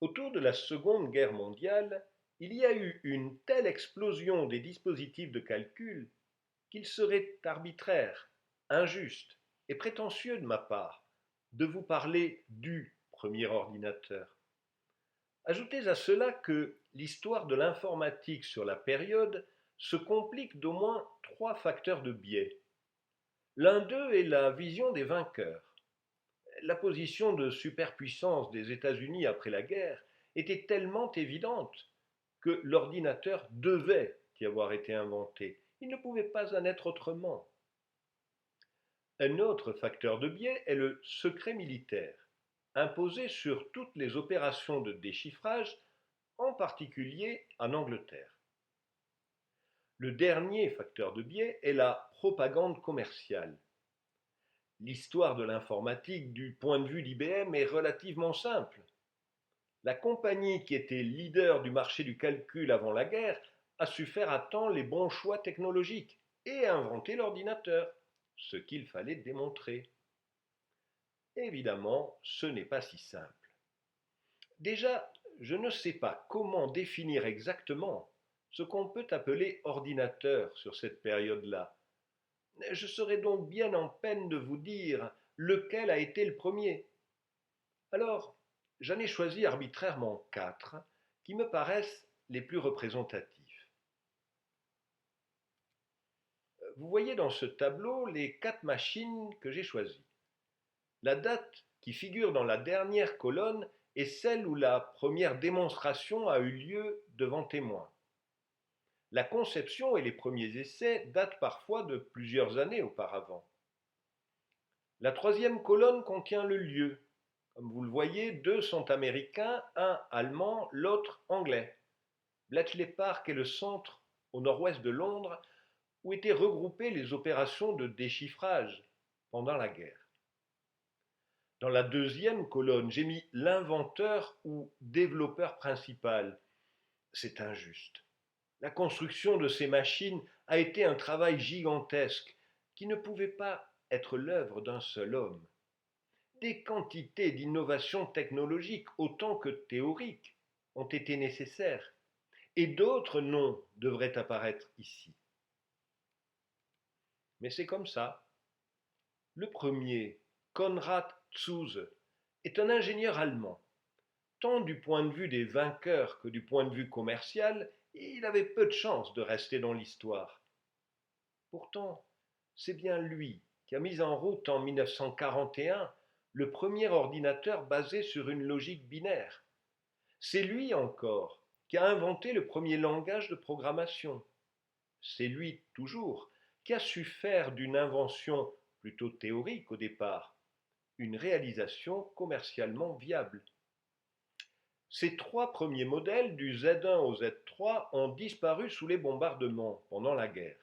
Autour de la Seconde Guerre mondiale, il y a eu une telle explosion des dispositifs de calcul qu'il serait arbitraire, injuste et prétentieux de ma part de vous parler du premier ordinateur. Ajoutez à cela que l'histoire de l'informatique sur la période se complique d'au moins trois facteurs de biais. L'un d'eux est la vision des vainqueurs. La position de superpuissance des États-Unis après la guerre était tellement évidente que l'ordinateur devait y avoir été inventé. Il ne pouvait pas en être autrement. Un autre facteur de biais est le secret militaire, imposé sur toutes les opérations de déchiffrage, en particulier en Angleterre. Le dernier facteur de biais est la propagande commerciale. L'histoire de l'informatique du point de vue d'IBM est relativement simple. La compagnie qui était leader du marché du calcul avant la guerre a su faire à temps les bons choix technologiques et inventer l'ordinateur, ce qu'il fallait démontrer. Évidemment, ce n'est pas si simple. Déjà, je ne sais pas comment définir exactement ce qu'on peut appeler ordinateur sur cette période-là. Je serais donc bien en peine de vous dire lequel a été le premier. Alors, j'en ai choisi arbitrairement quatre qui me paraissent les plus représentatifs. Vous voyez dans ce tableau les quatre machines que j'ai choisies. La date qui figure dans la dernière colonne est celle où la première démonstration a eu lieu devant témoins. La conception et les premiers essais datent parfois de plusieurs années auparavant. La troisième colonne contient le lieu. Comme vous le voyez, deux sont américains, un allemand, l'autre anglais. Bletchley Park est le centre au nord-ouest de Londres où étaient regroupées les opérations de déchiffrage pendant la guerre. Dans la deuxième colonne, j'ai mis l'inventeur ou développeur principal. C'est injuste. La construction de ces machines a été un travail gigantesque qui ne pouvait pas être l'œuvre d'un seul homme. Des quantités d'innovations technologiques autant que théoriques ont été nécessaires et d'autres noms devraient apparaître ici. Mais c'est comme ça. Le premier, Konrad Zuse, est un ingénieur allemand. Tant du point de vue des vainqueurs que du point de vue commercial, il avait peu de chances de rester dans l'histoire. Pourtant, c'est bien lui qui a mis en route en 1941 le premier ordinateur basé sur une logique binaire. C'est lui encore qui a inventé le premier langage de programmation. C'est lui toujours qui a su faire d'une invention plutôt théorique au départ une réalisation commercialement viable. Ces trois premiers modèles du Z1 au Z3 ont disparu sous les bombardements pendant la guerre.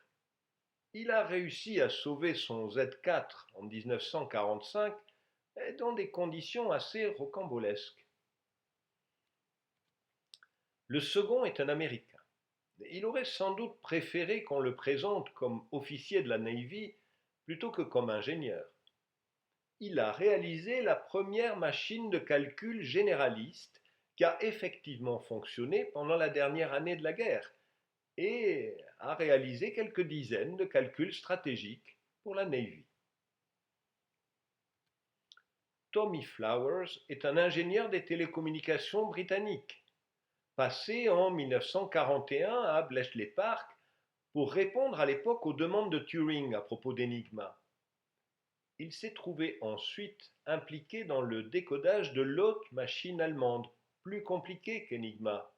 Il a réussi à sauver son Z4 en 1945 dans des conditions assez rocambolesques. Le second est un Américain. Il aurait sans doute préféré qu'on le présente comme officier de la Navy plutôt que comme ingénieur. Il a réalisé la première machine de calcul généraliste qui a effectivement fonctionné pendant la dernière année de la guerre et a réalisé quelques dizaines de calculs stratégiques pour la Navy. Tommy Flowers est un ingénieur des télécommunications britannique, passé en 1941 à Bletchley Park pour répondre à l'époque aux demandes de Turing à propos d'Enigma. Il s'est trouvé ensuite impliqué dans le décodage de l'autre machine allemande, plus compliquée qu'Enigma,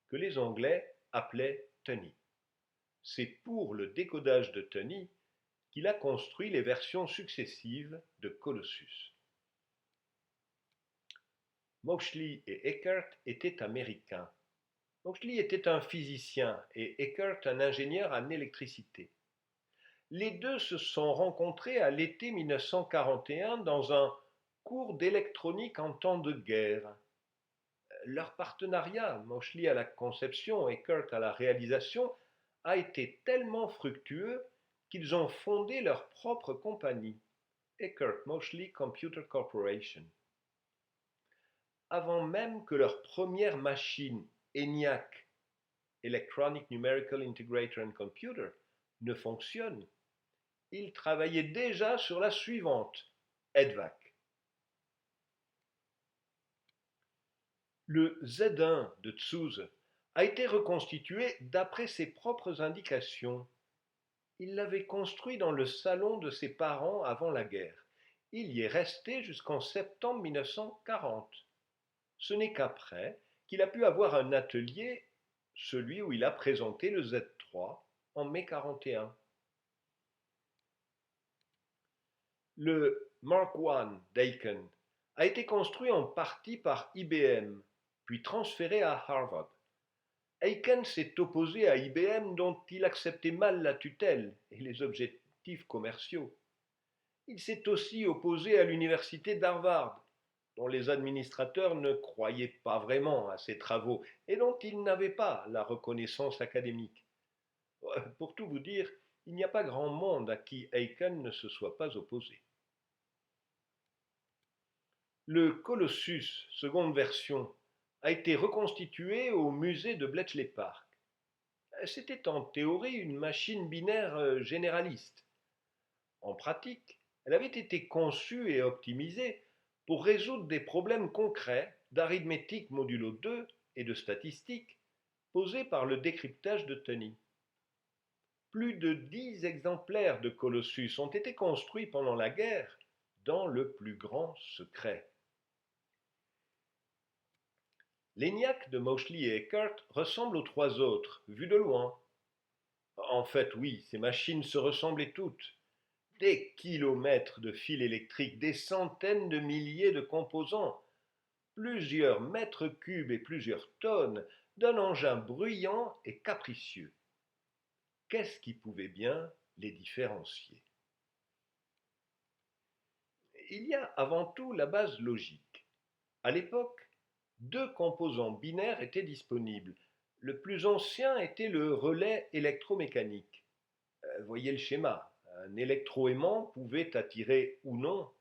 que les Anglais appelaient Tunny. C'est pour le décodage de Tunny qu'il a construit les versions successives de Colossus. Moseley et Eckert étaient américains. Moseley était un physicien et Eckert un ingénieur en électricité. Les deux se sont rencontrés à l'été 1941 dans un cours d'électronique en temps de guerre. Leur partenariat, Moseley à la conception et Eckert à la réalisation, a été tellement fructueux qu'ils ont fondé leur propre compagnie, Eckert Moseley Computer Corporation. avant même que leur première machine, ENIAC, Electronic Numerical Integrator and Computer, ne fonctionne. Ils travaillaient déjà sur la suivante, EDVAC. Le Z1 de Zuse a été reconstitué d'après ses propres indications. Il l'avait construit dans le salon de ses parents avant la guerre. Il y est resté jusqu'en septembre 1940. Ce n'est qu'après qu'il a pu avoir un atelier, celui où il a présenté le Z3 en mai 1941. Le Mark I d'Aiken a été construit en partie par IBM, puis transféré à Harvard. Aiken s'est opposé à IBM dont il acceptait mal la tutelle et les objectifs commerciaux. Il s'est aussi opposé à l'université d'Harvard, dont les administrateurs ne croyaient pas vraiment à ses travaux et dont il n'avait pas la reconnaissance académique. Pour tout vous dire, il n'y a pas grand monde à qui Aiken ne se soit pas opposé. Le Colossus, seconde version, a été reconstitué au musée de Bletchley Park. C'était en théorie une machine binaire généraliste. En pratique, elle avait été conçue et optimisée pour résoudre des problèmes concrets d'arithmétique modulo 2 et de statistique posés par le décryptage de Turing. Plus de 10 exemplaires de Colossus ont été construits pendant la guerre dans le plus grand secret. L'ENIAC de Moseley et Eckert ressemble aux trois autres, vus de loin. En fait, oui, ces machines se ressemblaient toutes. Des kilomètres de fils électriques, des centaines de milliers de composants, plusieurs mètres cubes et plusieurs tonnes d'un engin bruyant et capricieux. Qu'est-ce qui pouvait bien les différencier? Il y a avant tout la base logique. À l'époque, deux composants binaires étaient disponibles. Le plus ancien était le relais électromécanique. Voyez le schéma. Un électroaimant pouvait attirer ou non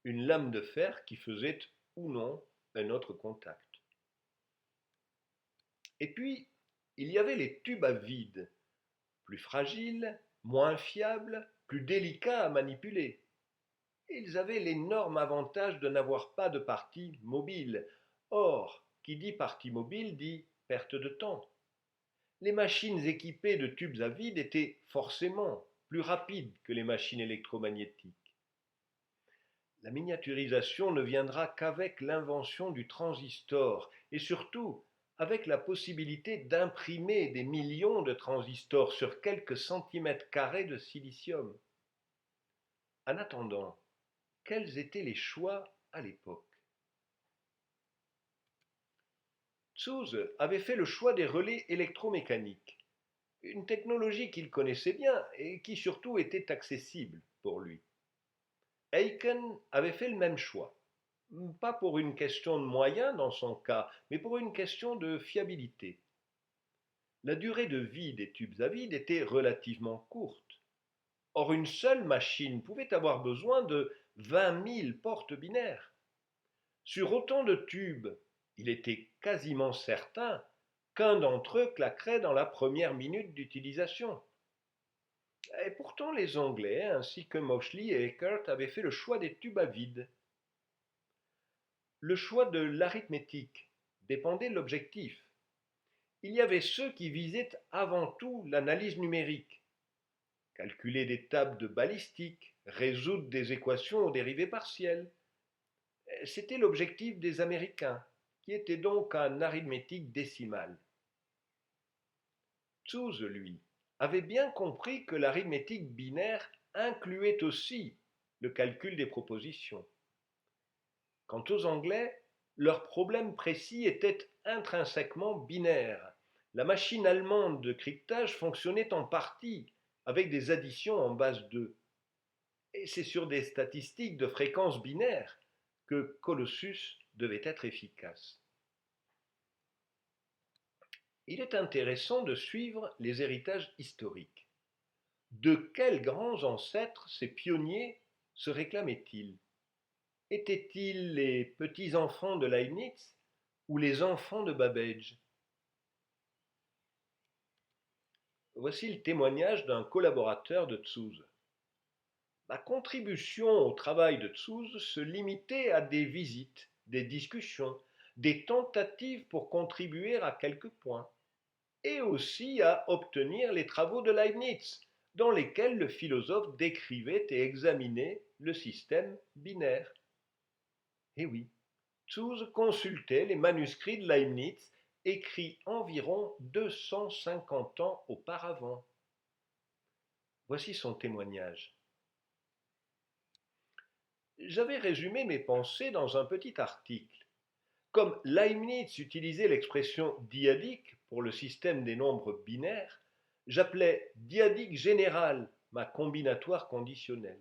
une lame de fer qui faisait ou non un autre contact. Et puis, il y avait les tubes à vide, plus fragiles, moins fiables, plus délicats à manipuler. Ils avaient l'énorme avantage de n'avoir pas de partie mobile. Or, qui dit partie mobile dit perte de temps. Les machines équipées de tubes à vide étaient forcément plus rapides que les machines électromagnétiques. La miniaturisation ne viendra qu'avec l'invention du transistor et surtout avec la possibilité d'imprimer des millions de transistors sur quelques centimètres carrés de silicium. En attendant, quels étaient les choix à l'époque? Zuse avait fait le choix des relais électromécaniques, une technologie qu'il connaissait bien et qui surtout était accessible pour lui. Aiken avait fait le même choix, pas pour une question de moyens dans son cas, mais pour une question de fiabilité. La durée de vie des tubes à vide était relativement courte. Or, une seule machine pouvait avoir besoin de 20 000 portes binaires. Sur autant de tubes, il était quasiment certain qu'un d'entre eux claquerait dans la première minute d'utilisation. Et pourtant, les Anglais, ainsi que Moseley et Eckert, avaient fait le choix des tubes à vide. Le choix de l'arithmétique dépendait de l'objectif. Il y avait ceux qui visaient avant tout l'analyse numérique, calculer des tables de balistique, résoudre des équations aux dérivées partielles. C'était l'objectif des Américains, qui était donc en arithmétique décimale. Zuse, lui, avait bien compris que l'arithmétique binaire incluait aussi le calcul des propositions. Quant aux Anglais, leur problème précis était intrinsèquement binaire. La machine allemande de cryptage fonctionnait en partie avec des additions en base 2. Et c'est sur des statistiques de fréquences binaires que Colossus devait être efficace. Il est intéressant de suivre les héritages historiques. De quels grands ancêtres ces pionniers se réclamaient-ils? Étaient-ils les petits-enfants de Leibniz, ou les enfants de Babbage. Voici le témoignage d'un collaborateur de Tzous. Ma contribution au travail de Tzous se limitait à des visites, des discussions, des tentatives pour contribuer à quelques points, et aussi à obtenir les travaux de Leibniz, dans lesquels le philosophe décrivait et examinait le système binaire. Et oui, Tzous consultait les manuscrits de Leibniz écrits environ 250 ans auparavant. Voici son témoignage. J'avais résumé mes pensées dans un petit article. Comme Leibniz utilisait l'expression dyadique pour le système des nombres binaires, j'appelais dyadique générale ma combinatoire conditionnelle.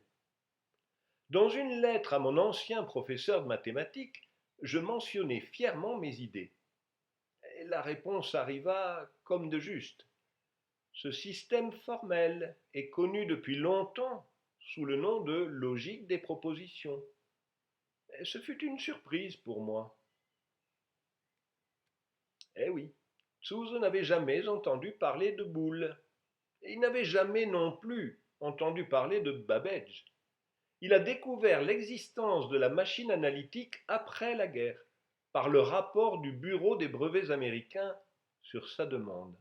Dans une lettre à mon ancien professeur de mathématiques, je mentionnais fièrement mes idées. Et la réponse arriva comme de juste. Ce système formel est connu depuis longtemps sous le nom de logique des propositions. Et ce fut une surprise pour moi. Eh oui, Tzous n'avait jamais entendu parler de Boole. Et il n'avait jamais non plus entendu parler de Babbage. Il a découvert l'existence de la machine analytique après la guerre, par le rapport du Bureau des brevets américains sur sa demande.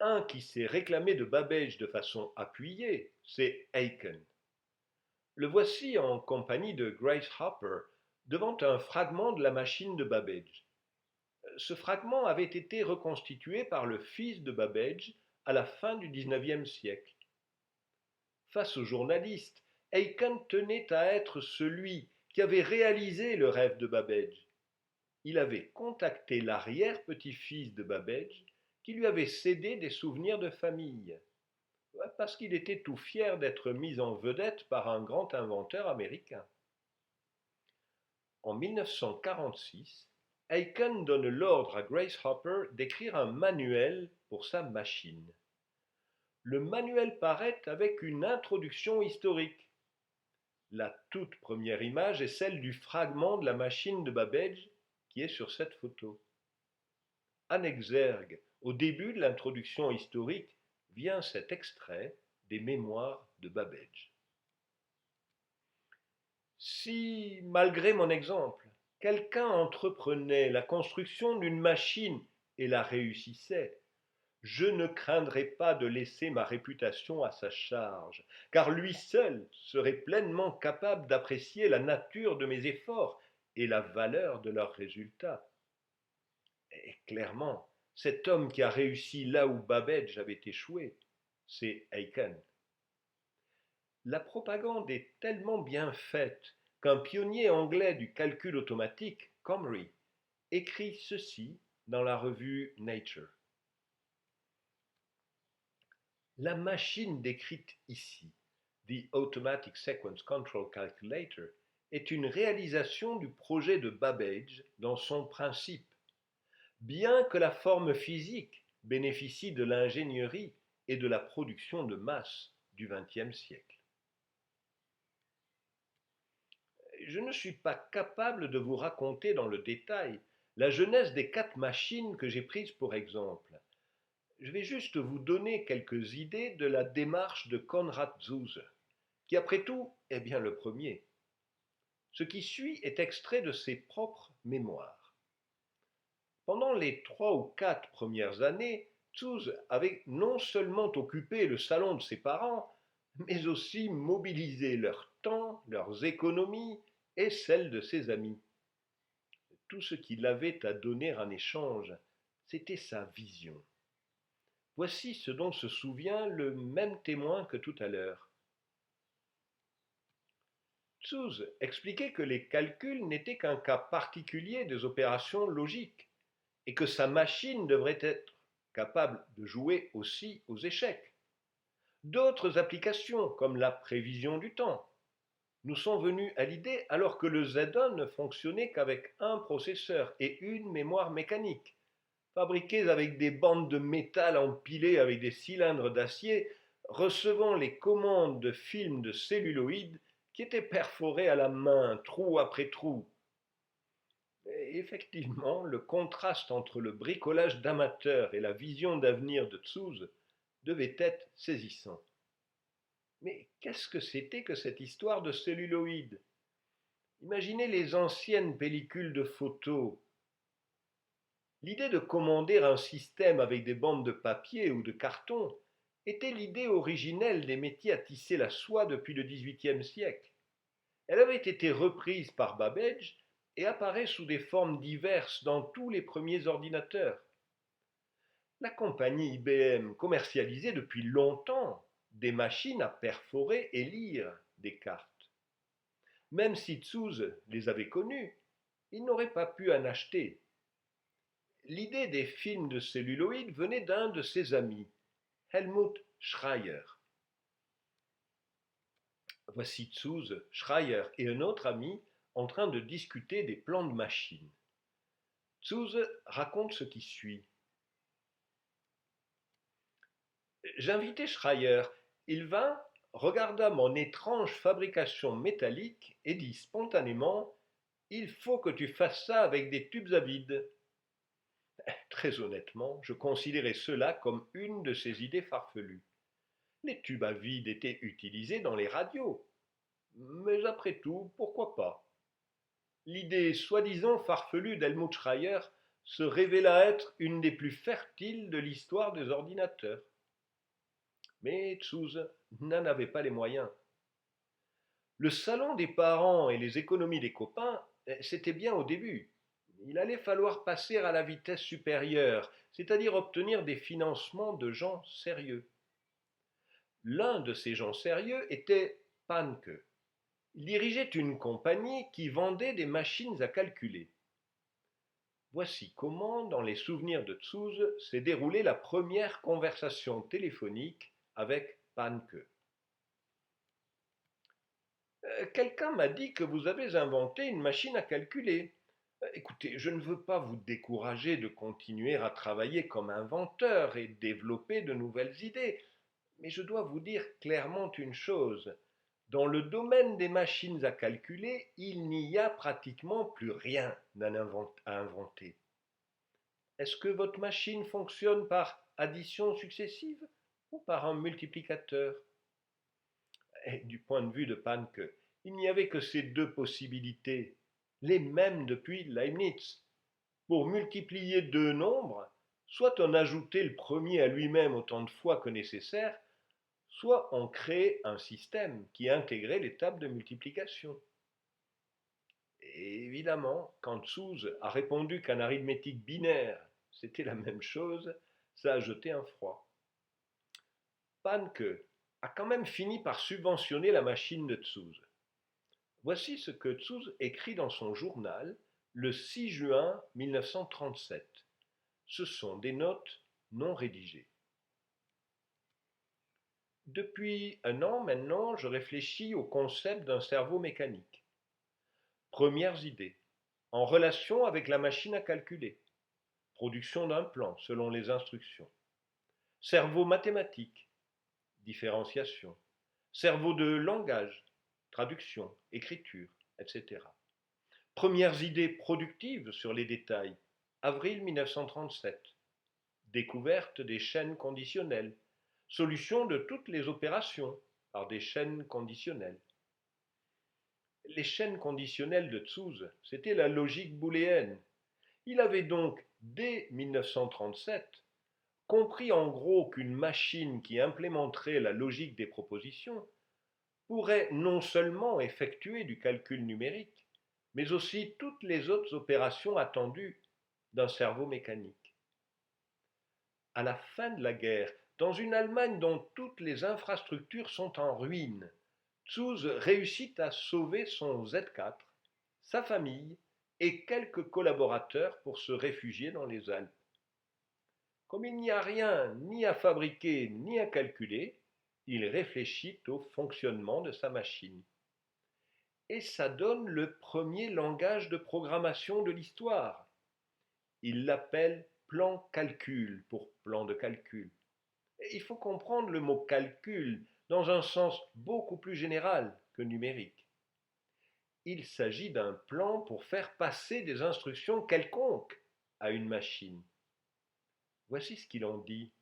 Un qui s'est réclamé de Babbage de façon appuyée, c'est Aiken. Le voici en compagnie de Grace Hopper devant un fragment de la machine de Babbage. Ce fragment avait été reconstitué par le fils de Babbage à la fin du XIXe siècle. Face aux journalistes, Aiken tenait à être celui qui avait réalisé le rêve de Babbage. Il avait contacté l'arrière-petit-fils de Babbage qui lui avait cédé des souvenirs de famille, parce qu'il était tout fier d'être mis en vedette par un grand inventeur américain. En 1946, Aiken donne l'ordre à Grace Hopper d'écrire un manuel pour sa machine. Le manuel paraît avec une introduction historique. La toute première image est celle du fragment de la machine de Babbage qui est sur cette photo. En exergue, au début de l'introduction historique, vient cet extrait des mémoires de Babbage. Si, malgré mon exemple, quelqu'un entreprenait la construction d'une machine et la réussissait, je ne craindrais pas de laisser ma réputation à sa charge, car lui seul serait pleinement capable d'apprécier la nature de mes efforts et la valeur de leurs résultats. Et clairement, cet homme qui a réussi là où Babbage avait échoué, c'est Aiken. La propagande est tellement bien faite qu'un pionnier anglais du calcul automatique, Comrie, écrit ceci dans la revue Nature. La machine décrite ici, The Automatic Sequence Control Calculator, est une réalisation du projet de Babbage dans son principe. Bien que la forme physique bénéficie de l'ingénierie et de la production de masse du XXe siècle. Je ne suis pas capable de vous raconter dans le détail la genèse des 4 machines que j'ai prises pour exemple. Je vais juste vous donner quelques idées de la démarche de Konrad Zuse, qui après tout est bien le premier. Ce qui suit est extrait de ses propres mémoires. Pendant les 3 ou 4 premières années, Zuse avait non seulement occupé le salon de ses parents, mais aussi mobilisé leur temps, leurs économies et celles de ses amis. Tout ce qu'il avait à donner en échange, c'était sa vision. Voici ce dont se souvient le même témoin que tout à l'heure. Zuse expliquait que les calculs n'étaient qu'un cas particulier des opérations logiques et que sa machine devrait être capable de jouer aussi aux échecs. D'autres applications, comme la prévision du temps, nous sont venues à l'idée alors que le Z1 ne fonctionnait qu'avec un processeur et une mémoire mécanique, fabriqués avec des bandes de métal empilées avec des cylindres d'acier, recevant les commandes de films de celluloïd qui étaient perforés à la main, trou après trou. Et effectivement, le contraste entre le bricolage d'amateur et la vision d'avenir de Tszuz devait être saisissant. Mais qu'est-ce que c'était que cette histoire de celluloïd? Imaginez les anciennes pellicules de photos. L'idée de commander un système avec des bandes de papier ou de carton était l'idée originelle des métiers à tisser la soie depuis le XVIIIe siècle. Elle avait été reprise par Babbage et apparaît sous des formes diverses dans tous les premiers ordinateurs. La compagnie IBM commercialisait depuis longtemps des machines à perforer et lire des cartes. Même si Tszuz les avait connues, il n'aurait pas pu en acheter. L'idée des films de celluloïd venait d'un de ses amis, Helmut Schreier. Voici Tszuz, Schreier et un autre ami en train de discuter des plans de machines. Tszuz raconte ce qui suit. J'invitai Schreier. Il vint, regarda mon étrange fabrication métallique et dit spontanément: il faut que tu fasses ça avec des tubes à vide. Très honnêtement, je considérais cela comme une de ces idées farfelues. Les tubes à vide étaient utilisés dans les radios. Mais après tout, pourquoi pas? L'idée soi-disant farfelue d'Helmut Schreier se révéla être une des plus fertiles de l'histoire des ordinateurs. Mais Tszuz n'en avait pas les moyens. Le salon des parents et les économies des copains, c'était bien au début. Il allait falloir passer à la vitesse supérieure, c'est-à-dire obtenir des financements de gens sérieux. L'un de ces gens sérieux était Pahnke. Il dirigeait une compagnie qui vendait des machines à calculer. Voici comment, dans les souvenirs de Tszuz, s'est déroulée la première conversation téléphonique avec Pahnke. Quelqu'un m'a dit que vous avez inventé une machine à calculer. Écoutez, je ne veux pas vous décourager de continuer à travailler comme inventeur et développer de nouvelles idées, mais je dois vous dire clairement une chose. Dans le domaine des machines à calculer, il n'y a pratiquement plus rien à inventer. Est-ce que votre machine fonctionne par addition successive ou par un multiplicateur? Et du point de vue de Pahnke, il n'y avait que ces deux possibilités, les mêmes depuis Leibniz. Pour multiplier deux nombres, soit on ajoutait le premier à lui-même autant de fois que nécessaire, soit on créait un système qui intégrait l'étape de multiplication. Et évidemment, quand Tszuz a répondu qu'un arithmétique binaire, c'était la même chose, ça a jeté un froid. Pahnke a quand même fini par subventionner la machine de Tszuz. Voici ce que Tszuz écrit dans son journal le 6 juin 1937. Ce sont des notes non rédigées. Depuis un an maintenant, je réfléchis au concept d'un cerveau mécanique. Premières idées. En relation avec la machine à calculer. Production d'un plan selon les instructions. Cerveau mathématique. Différenciation. Cerveau de langage. Traduction, écriture, etc. Premières idées productives sur les détails. Avril 1937. Découverte des chaînes conditionnelles. Solution de toutes les opérations par des chaînes conditionnelles. Les chaînes conditionnelles de Tszuz, c'était la logique booléenne. Il avait donc, dès 1937, compris en gros qu'une machine qui implémenterait la logique des propositions pourrait non seulement effectuer du calcul numérique, mais aussi toutes les autres opérations attendues d'un cerveau mécanique. À la fin de la guerre, dans une Allemagne dont toutes les infrastructures sont en ruine, Tszuz réussit à sauver son Z4, sa famille et quelques collaborateurs pour se réfugier dans les Alpes. Comme il n'y a rien ni à fabriquer ni à calculer, il réfléchit au fonctionnement de sa machine. Et ça donne le premier langage de programmation de l'histoire. Il l'appelle plan calcul pour plan de calcul. Et il faut comprendre le mot calcul dans un sens beaucoup plus général que numérique. Il s'agit d'un plan pour faire passer des instructions quelconques à une machine. Voici ce qu'il en dit.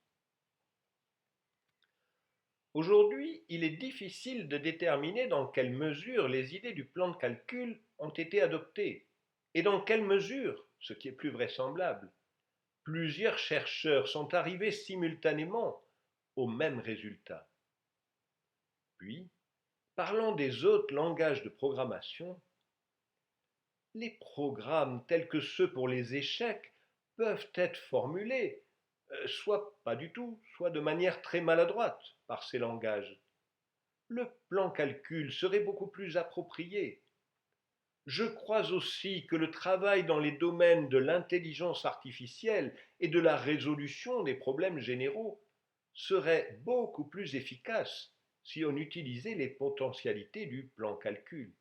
Aujourd'hui, il est difficile de déterminer dans quelle mesure les idées du plan de calcul ont été adoptées, et dans quelle mesure, ce qui est plus vraisemblable, plusieurs chercheurs sont arrivés simultanément au même résultat. Puis, parlant des autres langages de programmation, les programmes tels que ceux pour les échecs peuvent être formulés, soit pas du tout, soit de manière très maladroite par ces langages. Le plan calcul serait beaucoup plus approprié. Je crois aussi que le travail dans les domaines de l'intelligence artificielle et de la résolution des problèmes généraux serait beaucoup plus efficace si on utilisait les potentialités du plan calcul.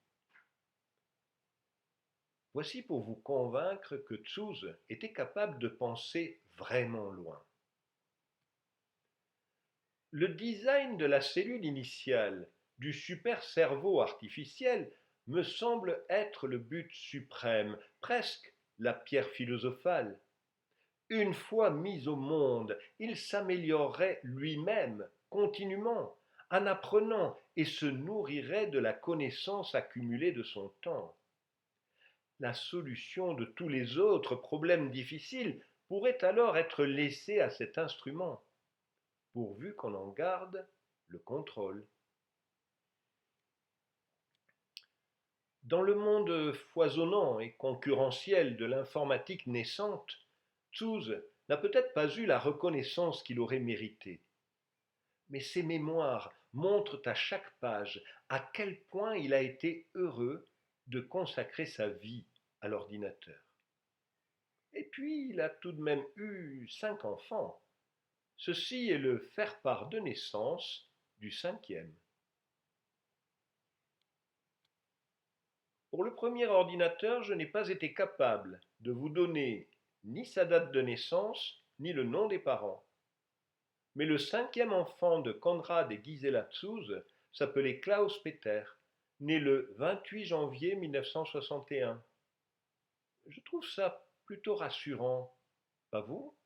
Voici pour vous convaincre que Tszuz était capable de penser vraiment loin. Le design de la cellule initiale du super-cerveau artificiel me semble être le but suprême, presque la pierre philosophale. Une fois mis au monde, il s'améliorerait lui-même continuellement, en apprenant et se nourrirait de la connaissance accumulée de son temps. La solution de tous les autres problèmes difficiles pourrait alors être laissée à cet instrument, pourvu qu'on en garde le contrôle. Dans le monde foisonnant et concurrentiel de l'informatique naissante, Tszuz n'a peut-être pas eu la reconnaissance qu'il aurait méritée. Mais ses mémoires montrent à chaque page à quel point il a été heureux de consacrer sa vie à l'ordinateur. Et puis, il a tout de même eu 5 enfants. Ceci est le faire-part de naissance du 5e. Pour le premier ordinateur, je n'ai pas été capable de vous donner ni sa date de naissance, ni le nom des parents. Mais le 5e enfant de Konrad et Gisela Tszuz s'appelait Klaus Peter, né le 28 janvier 1961. Je trouve ça plutôt rassurant, pas vous?